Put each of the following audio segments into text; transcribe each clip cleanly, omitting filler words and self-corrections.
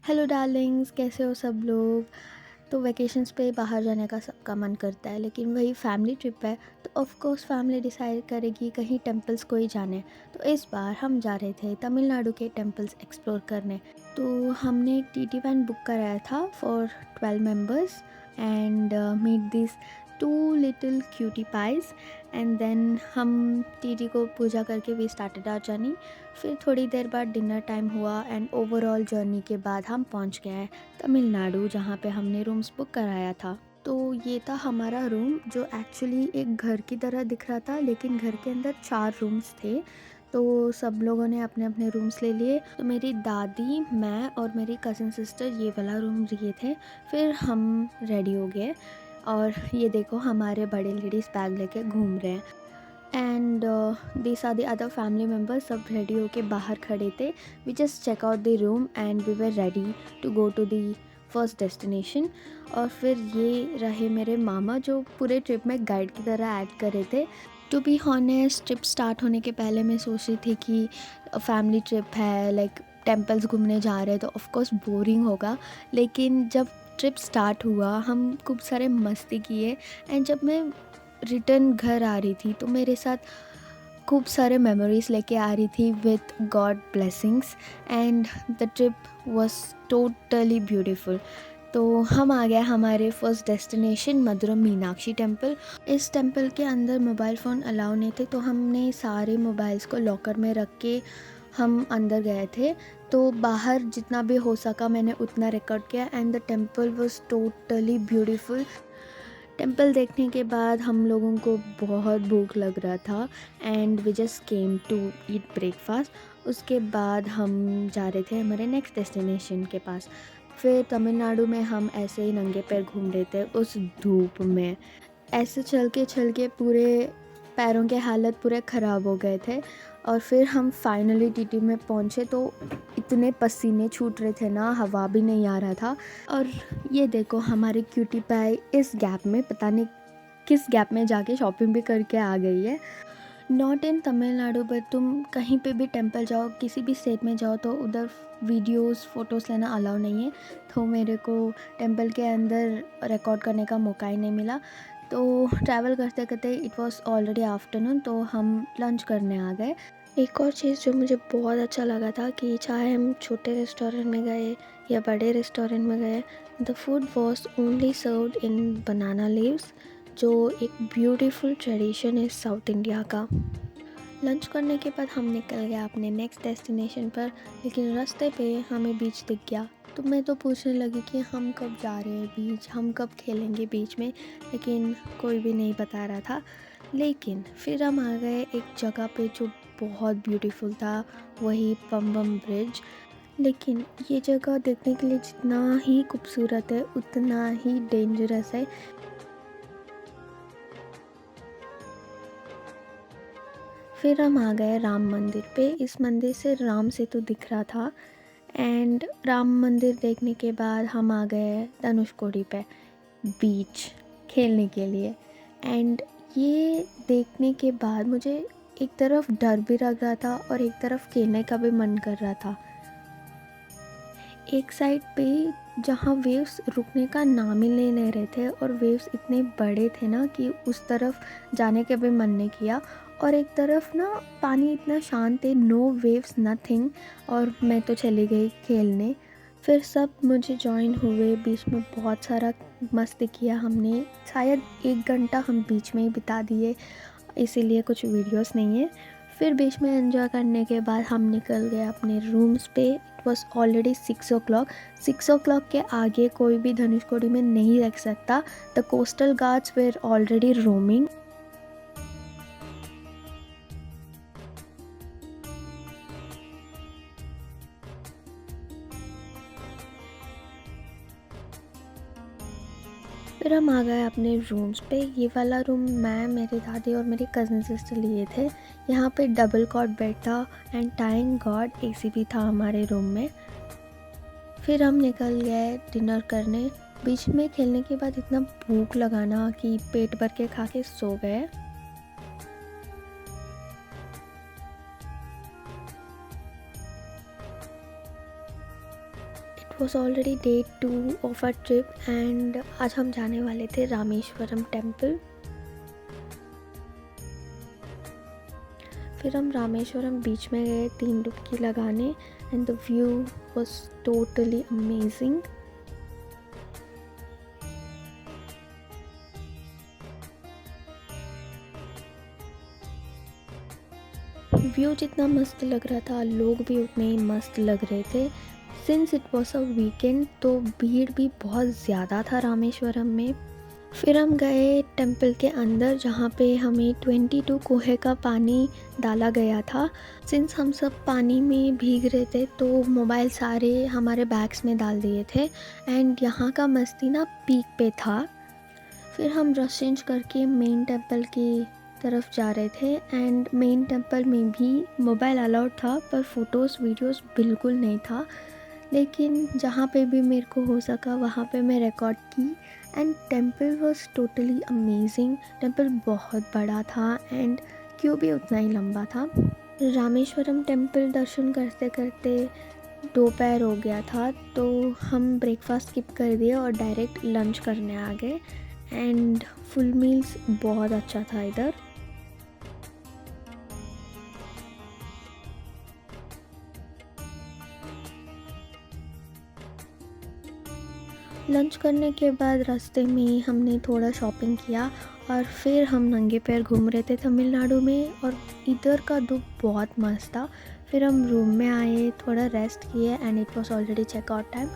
Hello Darling's, कैसे हो सब लोग। तो वैकेशंस पे बाहर जाने का सबका मन करता है, लेकिन वही फैमिली ट्रिप है तो ऑफ कोर्स फैमिली डिसाइड करेगी कहीं टेंपल्स को ही जाने। तो इस बार हम जा रहे थे तमिलनाडु के टेंपल्स एक्सप्लोर करने। तो हमने एक टीटी वैन बुक कराया था for 12 members and meet this two little cutie pies. And then हम टीटी को पूजा करके वी स्टार्टेड आवर जर्नी। फिर थोड़ी देर बाद डिनर टाइम हुआ एंड ओवरऑल जर्नी के बाद हम पहुंच गए तमिलनाडु, जहाँ पे हमने रूम्स बुक कराया था। तो ये था हमारा रूम, जो एक्चुअली एक घर की तरह दिख रहा था, लेकिन घर के अंदर 4 रूम्स थे। तो सब लोगों ने अपने अपने रूम्स ले लिए। तो मेरी दादी, मैं और मेरी कज़न सिस्टर ये वाला रूम लिए थे। फिर हम रेडी हो गए और ये देखो हमारे बड़े लेडीज़ बैग लेके घूम रहे हैं। And these are the other family members, सब रेडी होके बाहर खड़े थे। We just check out the room and we were ready to go to the first destination. और फिर ये रहे मेरे मामा, जो पूरे ट्रिप में गाइड की तरह ऐड कर रहे थे। To be honest, trip start होने के पहले मैं सोच रही थी कि फैमिली ट्रिप है, लाइक टेम्पल्स घूमने जा रहे हैं तो ऑफकोर्स बोरिंग होगा। लेकिन जब ट्रिप स्टार्ट हुआ हम खूब सारे मस्ती किए। एंड जब मैं रिटर्न घर आ रही थी तो मेरे साथ खूब सारे मेमोरीज लेके आ रही थी with God blessings. And the trip was totally beautiful. तो हम आ गए हमारे फर्स्ट डेस्टिनेशन मधुरम मीनाक्षी टेम्पल। इस टेम्पल के अंदर मोबाइल फ़ोन अलाउ नहीं थे, तो हमने सारे मोबाइल्स को लॉकर में रख के हम अंदर गए थे। तो बाहर जितना भी हो सका मैंने उतना रिकॉर्ड किया। And the temple was totally beautiful. Temple देखने के बाद हम लोगों को बहुत भूख लग रहा था and we just came to eat breakfast. उसके बाद हम जा रहे थे हमारे नेक्स्ट डेस्टिनेशन के पास। फिर तमिलनाडु में हम ऐसे ही नंगे पैर घूम रहे थे उस धूप में। ऐसे चल के पूरे पैरों के हालत पूरे ख़राब हो गए थे। और फिर हम फाइनली टीटी में पहुँचे तो इतने पसीने छूट रहे थे ना, हवा भी नहीं आ रहा था। और ये देखो हमारी क्यूटी पाई इस गैप में, पता नहीं किस गैप में जाके शॉपिंग भी करके आ गई है। नॉट इन तमिलनाडु, बट तुम कहीं पे भी टेंपल जाओ, किसी भी स्टेट में जाओ, तो उधर वीडियोस फ़ोटोज़ लेना अलाउ नहीं है। तो मेरे को टेंपल के अंदर रिकॉर्ड करने का मौका ही नहीं मिला। तो ट्रैवल करते करते इट वाज ऑलरेडी आफ्टरनून, तो हम लंच करने आ गए। एक और चीज़ जो मुझे बहुत अच्छा लगा था कि चाहे हम छोटे रेस्टोरेंट में गए या बड़े रेस्टोरेंट में गए, the food was only served in banana leaves, जो एक ब्यूटीफुल ट्रेडिशन है साउथ इंडिया का। लंच करने के बाद हम निकल गए अपने नेक्स्ट डेस्टिनेशन पर, लेकिन रास्ते पे हमें बीच दिख गया। तो मैं तो पूछने लगी कि हम कब जा रहे हैं बीच, हम कब खेलेंगे बीच में, लेकिन कोई भी नहीं बता रहा था। लेकिन फिर हम आ गए एक जगह पे जो बहुत ब्यूटीफुल था, वही पम्बम ब्रिज। लेकिन ये जगह देखने के लिए जितना ही खूबसूरत है उतना ही डेंजरस है। फिर हम आ गए राम मंदिर पे। इस मंदिर से राम सेतु दिख रहा था। एंड राम मंदिर देखने के बाद हम आ गए धनुषकोडी पे बीच खेलने के लिए। एंड ये देखने के बाद मुझे एक तरफ डर भी लग रहा था और एक तरफ खेलने का भी मन कर रहा था। एक साइड पे जहाँ वेव्स रुकने का नाम ही नहीं ले रहे थे और वेव्स इतने बड़े थे ना कि उस तरफ जाने के भी मन नहीं किया। और एक तरफ ना पानी इतना शांत है, नो वेव्स नथिंग, और मैं तो चली गई खेलने। फिर सब मुझे जॉइन हुए, बीच में बहुत सारा मस्ती किया हमने। शायद 1 घंटा हम बीच में ही बिता दिए, इसीलिए कुछ वीडियोस नहीं है। फिर बीच में एंजॉय करने के बाद हम निकल गए अपने रूम्स पे। It was already 6 o'clock। 6 o'clock के आगे कोई भी धनुषकोडी में नहीं रख सकता। The coastal guards were already roaming. फिर हम आ गए अपने रूम्स पे। ये वाला रूम मैं, मेरी दादी और मेरी कज़न सिस्टर लिए थे। यहाँ पे डबल कॉट बेड था एंड थैंक गॉड एसी भी था हमारे रूम में। फिर हम निकल गए डिनर करने। बीच में खेलने के बाद इतना भूख लगाना कि पेट भर के खा के सो गए। It it was already day 2 of our trip and आज हम जाने वाले थे रामेश्वरम टेम्पल। फिर हम रामेश्वरम बीच में गए 3 डुबकी लगाने and the view was totally amazing. View जितना मस्त लग रहा था लोग भी उतने ही मस्त लग रहे थे। Since it was a weekend तो भीड़ भी बहुत ज़्यादा था रामेश्वरम में। फिर हम गए टेम्पल के अंदर जहाँ पे हमें 22 कुएं का पानी डाला गया था। सिंस हम सब पानी में भीग रहे थे तो मोबाइल सारे हमारे बैग्स में डाल दिए थे एंड यहाँ का मस्ती ना पीक पे था। फिर हम ड्रेस चेंज करके मेन टेम्पल की तरफ जा रहे थे एंड मेन टेम्पल में भी मोबाइल अलाउड था पर फ़ोटोज़ वीडियोज़ बिल्कुल नहीं था। लेकिन जहाँ पे भी मेरे को हो सका वहाँ पे मैं रिकॉर्ड की and temple was totally amazing. Temple बहुत बड़ा था एंड क्यों भी उतना ही लंबा था। रामेश्वरम टेम्पल दर्शन करते करते दोपहर हो गया था तो हम ब्रेकफास्ट स्किप कर दिए और डायरेक्ट लंच करने आ गए एंड फुल मील्स बहुत अच्छा था इधर। लंच करने के बाद रास्ते में हमने थोड़ा शॉपिंग किया और फिर हम नंगे पैर घूम रहे थे तमिलनाडु में और इधर का धूप बहुत मस्त था। फिर हम रूम में आए, थोड़ा रेस्ट किए and it was already checkout time.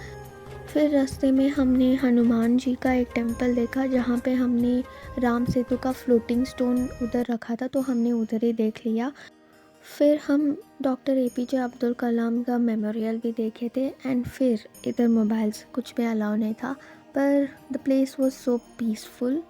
फिर रास्ते में हमने हनुमान जी का एक टेम्पल देखा जहाँ पे हमने राम सेतु का फ्लोटिंग स्टोन उधर रखा था तो हमने उधर ही देख लिया। फिर हम डॉक्टर एपीजे अब्दुल कलाम का मेमोरियल भी देखे थे एंड फिर इधर मोबाइल्स कुछ भी अलाउ नहीं था पर the place was so peaceful.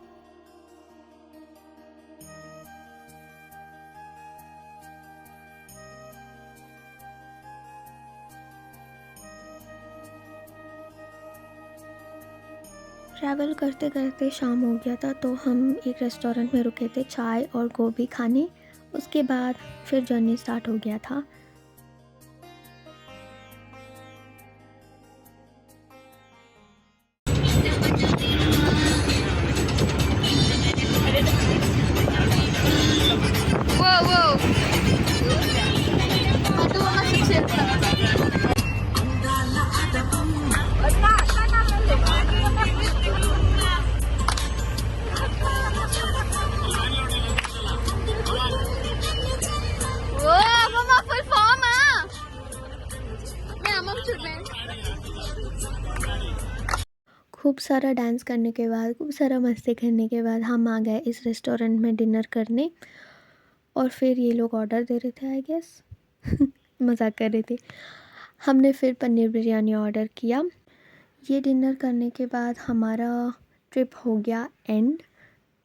Travel करते करते शाम हो गया था तो हम एक रेस्टोरेंट में रुके थे चाय और गोभी खाने। उसके बाद फिर जर्नी स्टार्ट हो गया था। खूब सारा डांस करने के बाद, खूब सारा मस्ती करने के बाद हम आ गए इस रेस्टोरेंट में डिनर करने और फिर ये लोग ऑर्डर दे रहे थे आई गेस मजाक कर रहे थे। हमने फिर पनीर बिरयानी ऑर्डर किया। ये डिनर करने के बाद हमारा ट्रिप हो गया एंड।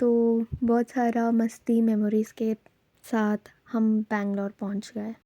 तो बहुत सारा मस्ती मेमोरीज़ के साथ हम बैंगलोर पहुंच गए।